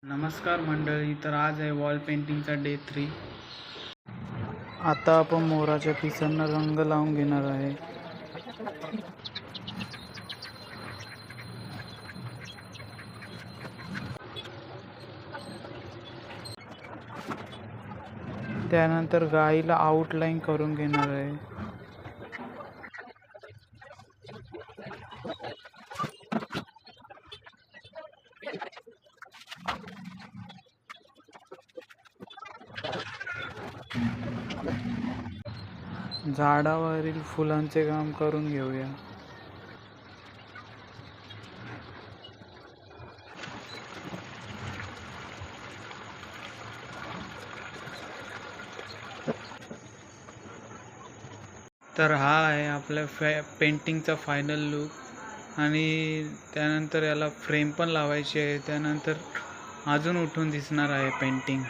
नमस्कार मंडळी, तर आज आहे वॉल पेंटिंगचा डे 3. आता आपण मोराच्या पिसांना रंग लावून घेणार आहे. त्यानंतर गाईला आउटलाईन करून घेणार आहे. झाडावरील फुलांचे काम करून घेऊया. तर हा आहे आपल्या पेंटिंगचा फायनल लुक. आणि त्यानंतर याला फ्रेम पण लावायची आहे. त्यानंतर अजून उठून दिसणार आहे पेंटिंग.